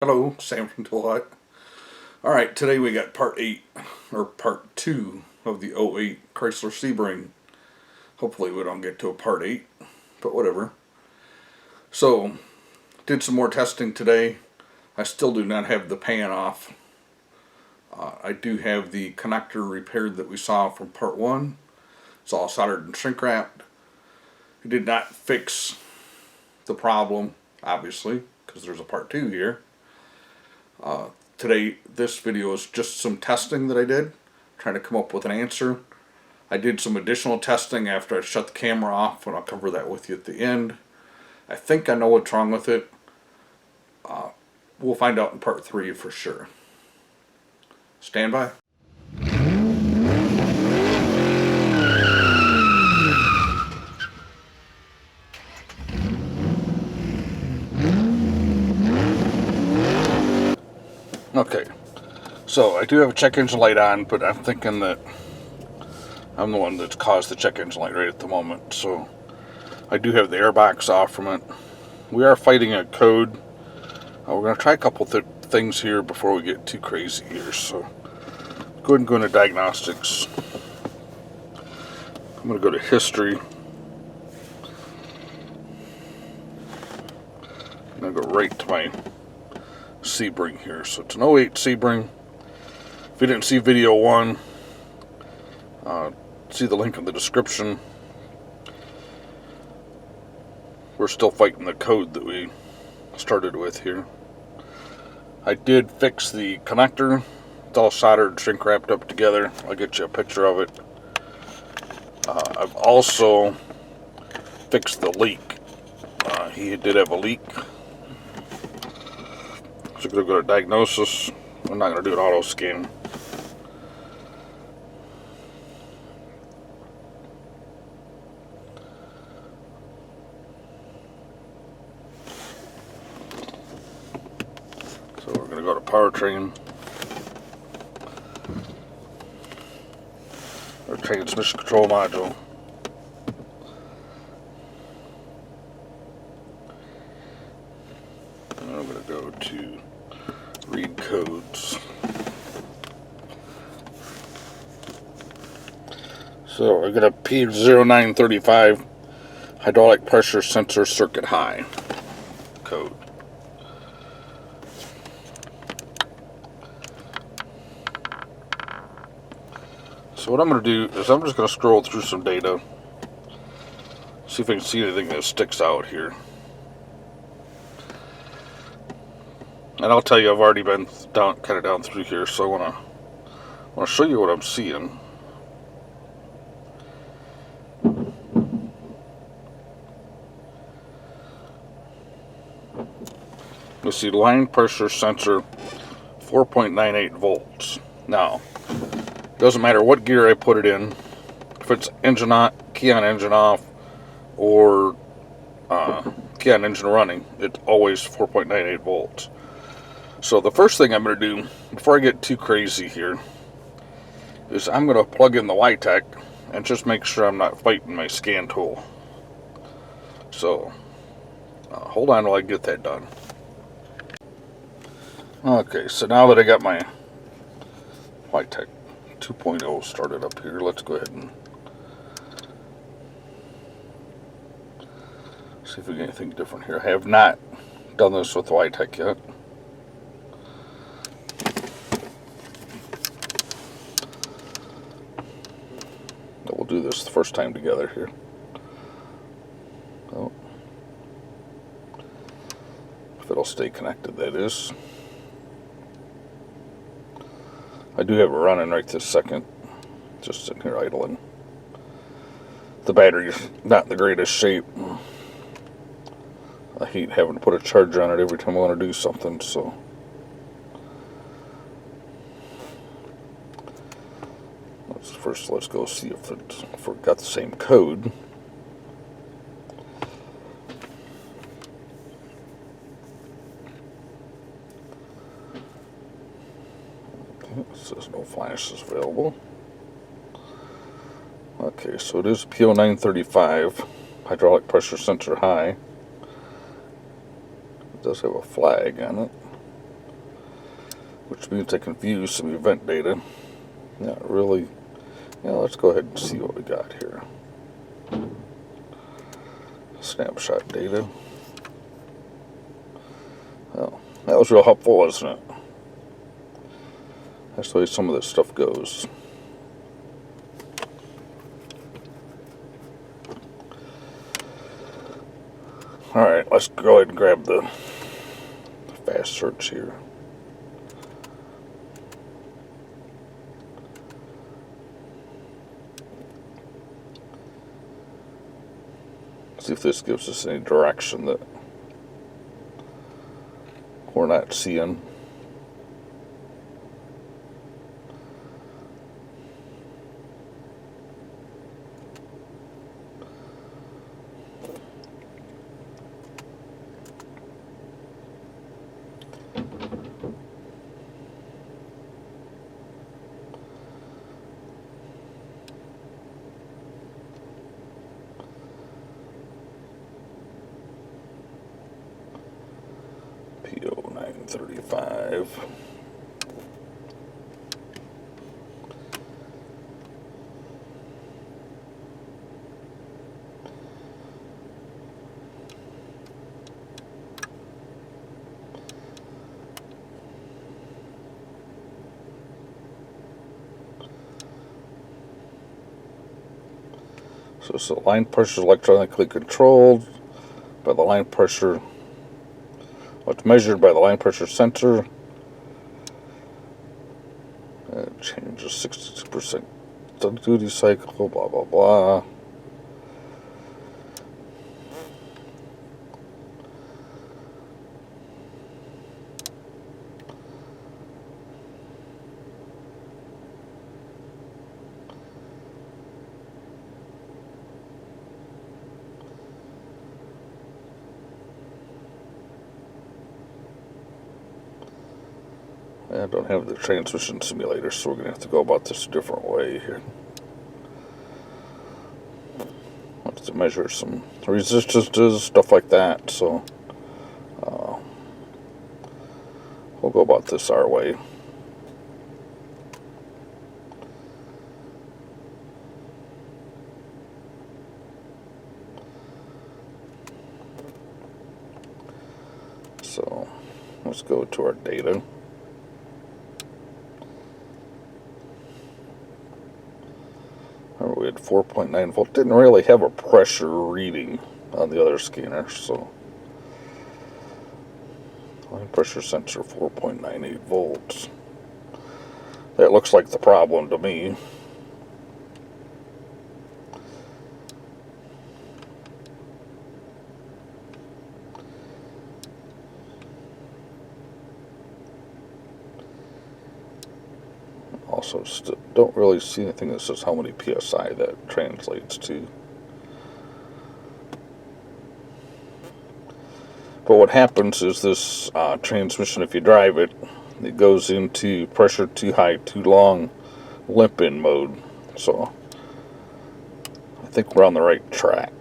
Hello, Sam from Tool Hut. Alright, today we got part 8, or part 2 of the '08 Chrysler Sebring. Hopefully we don't get to a part 8, but whatever. So, did some more testing today. I still do not have the pan off. I do have the connector repaired that we saw from part 1. It's all soldered and shrink wrapped. It did not fix the problem, obviously, because there's a part 2 here. Today, this video is just some testing that I did, trying to come up with an answer. I did some additional testing after I shut the camera off, and I'll cover that with you at the end. I think I know what's wrong with it. We'll find out in part 3 for sure. Stand by. Okay, so I do have a check engine light on, but I'm thinking that I'm the one that's caused the check engine light right at the moment. So I do have the air box off from it. We are fighting a code. We're going to try a couple things here before we get too crazy here. So go ahead and go into diagnostics. I'm going to go to history. I'm going to go right to my Sebring here. So it's an '08 Sebring. If you didn't see video 1, see the link in the description. We're still fighting the code that we started with here. I did fix the connector. It's all soldered, shrink wrapped up together. I'll get you a picture of it. I've also fixed the leak. He did have a leak. So we're going to go to diagnosis. I'm not going to do an auto scan. So we're going to go to powertrain. Or transmission control module. And I'm going to go to read codes. So I got a P0935 hydraulic pressure sensor circuit high code. So what I'm going to do is I'm just going to scroll through some data, see if I can see anything that sticks out here. And I'll tell you, I've already been kind of down through here, so I want to show you what I'm seeing. You see line pressure sensor 4.98 volts. Now, it doesn't matter what gear I put it in, if it's engine on, key on engine off, or key on engine running, it's always 4.98 volts. So the first thing I'm going to do, before I get too crazy here, is I'm going to plug in the Y-Tech and just make sure I'm not fighting my scan tool. So, hold on while I get that done. Okay, so now that I got my Y-Tech 2.0 started up here, let's go ahead and see if we get anything different here. I have not done this with Y-Tech yet. We'll do this the first time together here. Oh. If it'll stay connected, that is. I do have it running right this second, just sitting here idling. The battery's not in the greatest shape. I hate having to put a charger on it every time I want to do something, so. First, let's go see if we've got the same code. Okay, it says no flashes available. Okay, so it is P0935 hydraulic pressure sensor high. It does have a flag on it. which means I can view some event data. Not really. Yeah, let's go ahead and see what we got here. Snapshot data. Oh, that was real helpful, wasn't it? That's the way some of this stuff goes. Alright, let's go ahead and grab the fast search here. See if this gives us any direction that we're not seeing. PO 935. So the line pressure is electronically controlled by the line pressure. It's measured by the line pressure sensor. It changes 62% duty cycle, blah, blah, blah. I don't have the transmission simulator, so we're going to have to go about this a different way here. Let's to measure some resistances, stuff like that, so we'll go about this our way. So let's go to our data. We had 4.9 volt. Didn't really have a pressure reading on the other scanner, so line pressure sensor 4.98 volts. That looks like the problem to me. Also, don't really see anything that says how many PSI that translates to. But what happens is this transmission, if you drive it, it goes into pressure too high, too long, limp in mode. So I think we're on the right track.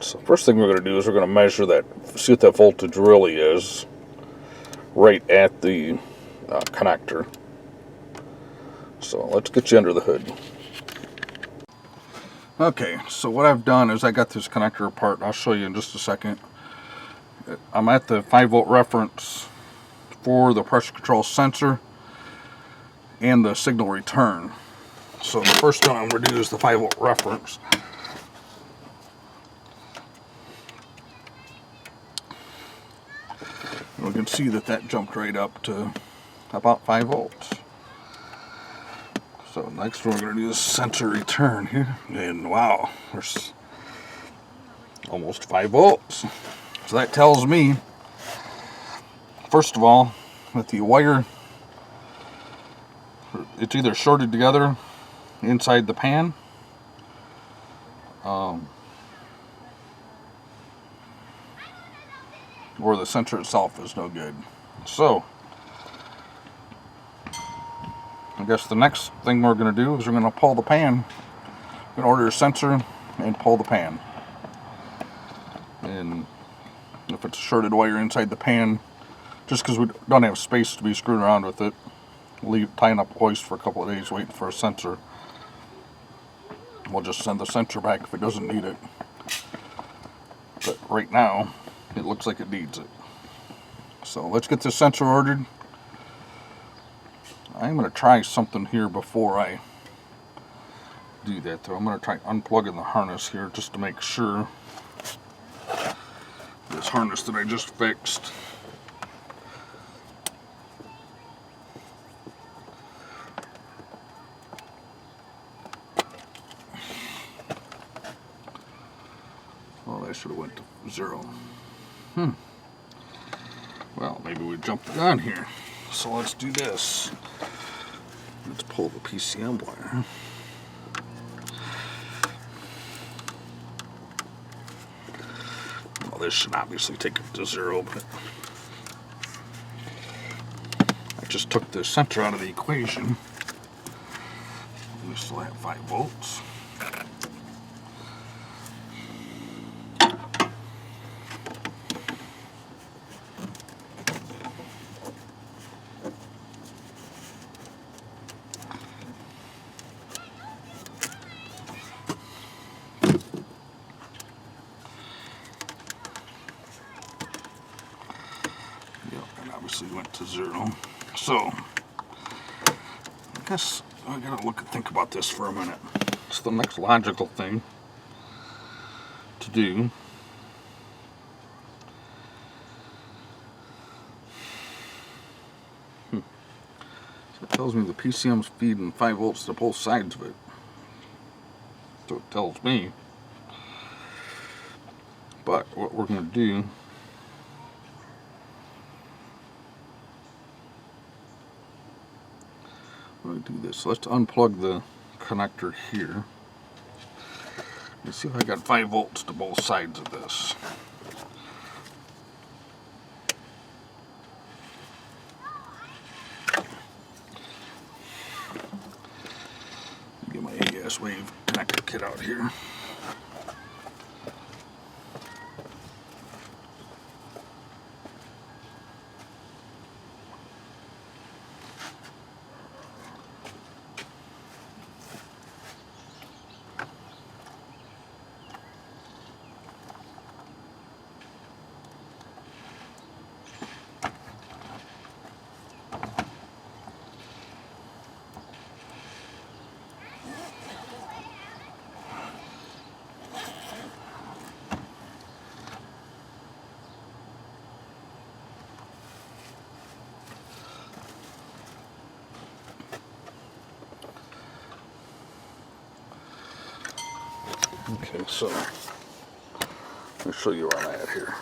So first thing we're going to do is we're going to measure that, see what that voltage really is, right at the connector. So let's get you under the hood. Okay, so what I've done is I got this connector apart. I'll show you in just a second. I'm at the 5 volt reference for the pressure control sensor and the signal return. So the first one I'm going to do is the 5 volt reference. We can see that jumped right up to about 5 volts. So next we're going to do the sensor return here, and wow, there's almost 5 volts. So that tells me, first of all, that the wire, it's either shorted together inside the pan, or the sensor itself is no good. So I guess the next thing we're going to do is we're going to pull the pan. We're going to order a sensor and pull the pan. And if it's a shorted wire inside the pan, just because we don't have space to be screwing around with it, tying up hoist for a couple of days waiting for a sensor. We'll just send the sensor back if it doesn't need it. But right now, it looks like it needs it. So let's get this sensor ordered. I'm going to try something here before I do that though. I'm going to try unplugging the harness here just to make sure this harness that I just fixed I should have went to 0. Well, maybe we jumped the gun here. So let's do this. Let's pull the PCM wire. Well, this should obviously take it to 0, but I just took the sensor out of the equation. We still have 5 volts. Obviously went to 0. So I guess I gotta think about this for a minute. It's the next logical thing to do. So it tells me the PCM's feeding 5 volts to both sides of it. So it tells me. But what we're gonna do, so let's unplug the connector here. Let's see if I got 5 volts to both sides of this. Get my AS wave connector kit out here. Okay, so let me show you where I'm at here.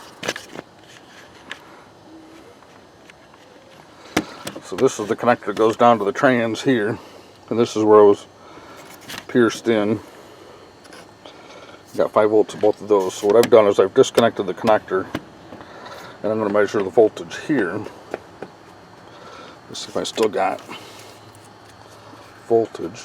So this is the connector that goes down to the trans here, and this is where it was pierced in. Got 5 volts of both of those. So what I've done is I've disconnected the connector, and I'm going to measure the voltage here. Let's see if I still got voltage.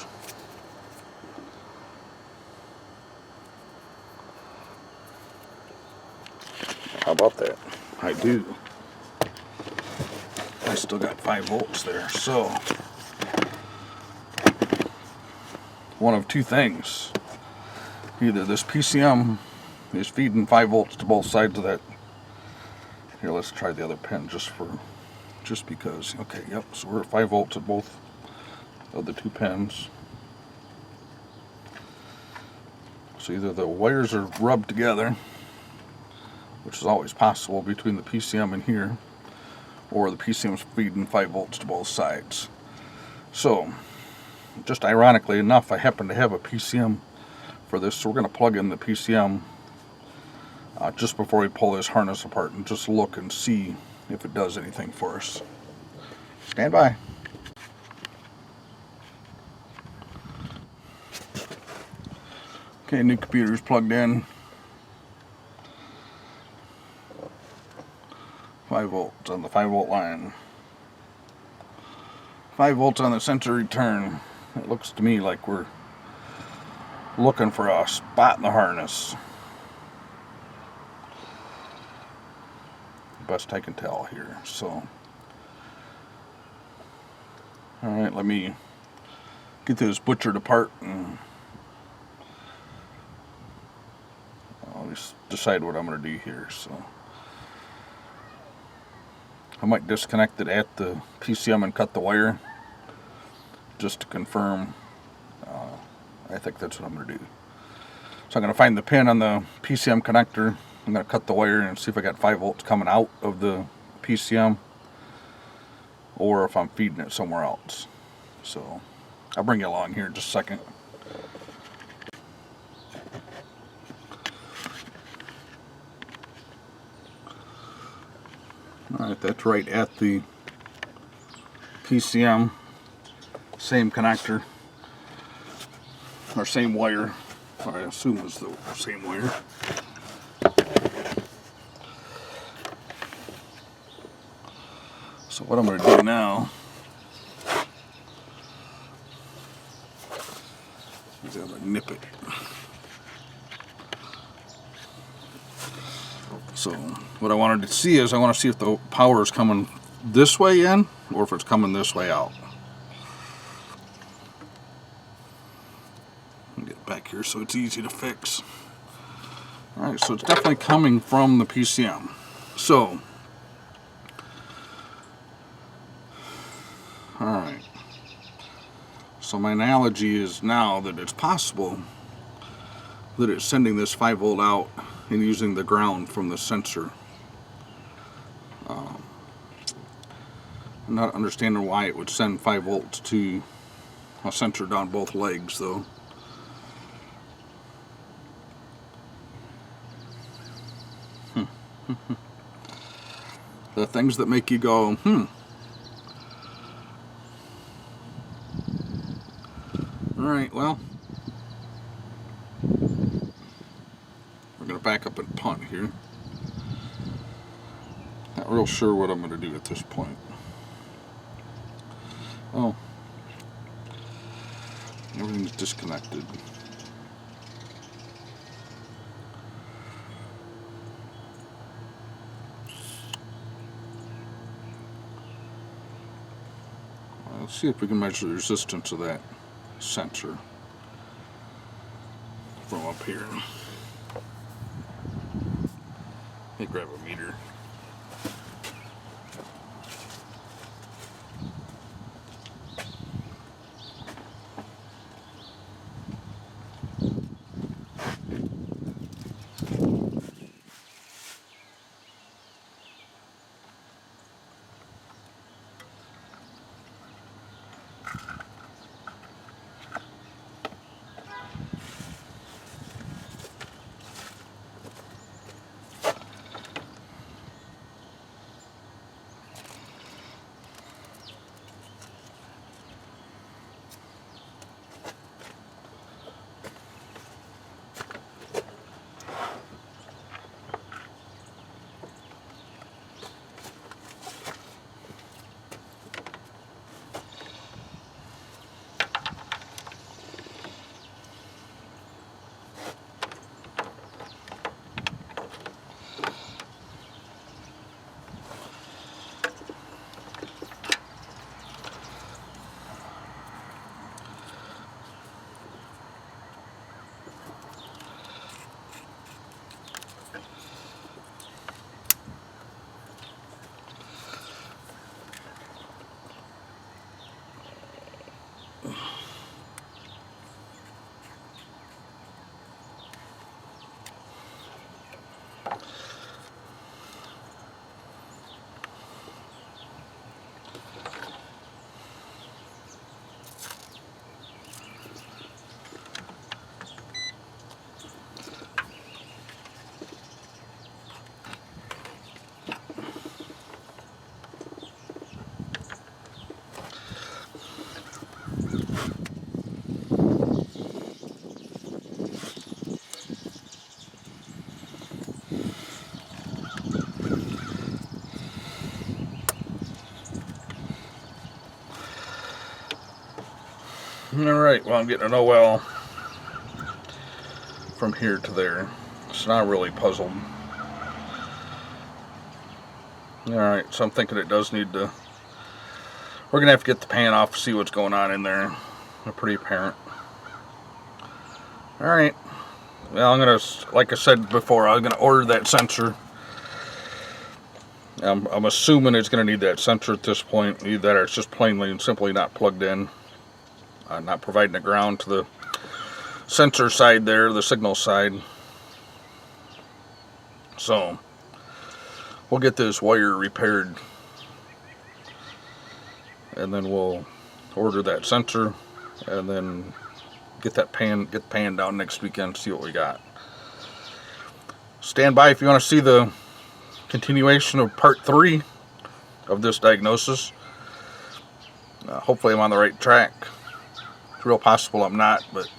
How about that? I do. I still got 5 volts there. So, one of two things. Either this PCM is feeding 5 volts to both sides of that. Here, let's try the other pin just because. Okay, yep, so we're at 5 volts at both of the 2 pins. So either the wires are rubbed together, which is always possible between the PCM and here, or the PCM is feeding 5 volts to both sides. So, just ironically enough, I happen to have a PCM for this, so we're going to plug in the PCM just before we pull this harness apart and just look and see if it does anything for us. Stand by. Okay, new computer's plugged in. 5 volts on the 5 volt line. 5 volts on the sensor return. It looks to me like we're looking for a spot in the harness. Best I can tell here. So, alright, let me get this butchered apart and I'll just decide what I'm going to do here. So, I might disconnect it at the PCM and cut the wire just to confirm. I think that's what I'm going to do. So I'm going to find the pin on the PCM connector. I'm going to cut the wire and see if I got 5 volts coming out of the PCM or if I'm feeding it somewhere else. So I'll bring you along here in just a second. Alright, that's right at the PCM. Same connector. Or same wire. I assume it's the same wire. So what I'm going to do now is I'm going to nip it. So what I wanted to see is I want to see if the power is coming this way in or if it's coming this way out. Get back here so it's easy to fix. Alright, so it's definitely coming from the PCM. So, alright. So my analogy is now that it's possible that it's sending this 5 volt out and using the ground from the sensor. I'm not understanding why it would send 5 volts to a sensor down both legs though. The things that make you go, Alright, well, we're going to back up and punt here. Not real sure what I'm going to do at this point. Oh, everything's disconnected. Let's see if we can measure the resistance of that sensor from up here. Let me grab a meter. Alright, well, I'm getting an OL from here to there. So now I'm really puzzled. Alright, so I'm thinking it does need to... We're going to have to get the pan off, see what's going on in there. They're pretty apparent. Alright. Well, I'm going to, like I said before, I'm going to order that sensor. I'm assuming it's going to need that sensor at this point. Either that or it's just plainly and simply not plugged in. Not providing the ground to the sensor side there, the signal side. So, we'll get this wire repaired. And then we'll order that sensor. And then get the pan down next weekend, see what we got. Stand by if you want to see the continuation of part 3 of this diagnosis. Hopefully I'm on the right track. It's real possible I'm not, but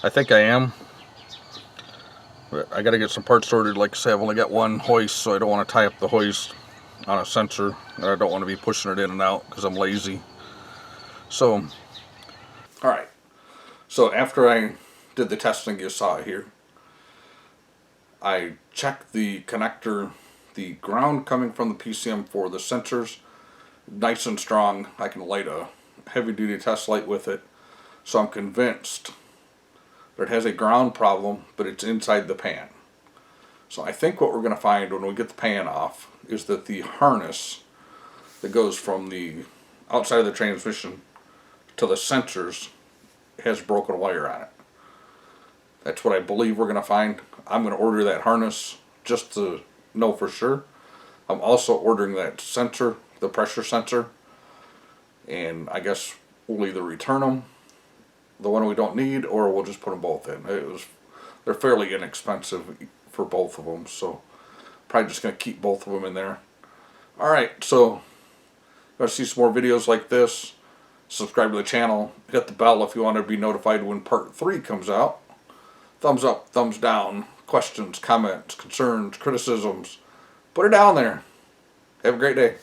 I think I am. But I got to get some parts ordered. Like I said, I've only got one hoist, so I don't want to tie up the hoist on a sensor, and I don't want to be pushing it in and out because I'm lazy. So, alright. So after I did the testing you saw here, I checked the connector, the ground coming from the PCM for the sensors, nice and strong. I can light a heavy duty test light with it. So I'm convinced that it has a ground problem, but it's inside the pan. So I think what we're going to find when we get the pan off is that the harness that goes from the outside of the transmission to the sensors has broken wire on it. That's what I believe we're going to find. I'm going to order that harness just to know for sure. I'm also ordering that sensor, the pressure sensor, and I guess we'll either return them, the one we don't need, or we'll just put them both in. They're fairly inexpensive for both of them, so probably just going to keep both of them in there. Alright, so if you want to see some more videos like this, subscribe to the channel, hit the bell if you want to be notified when part 3 comes out. Thumbs up, thumbs down, questions, comments, concerns, criticisms, put it down there. Have a great day.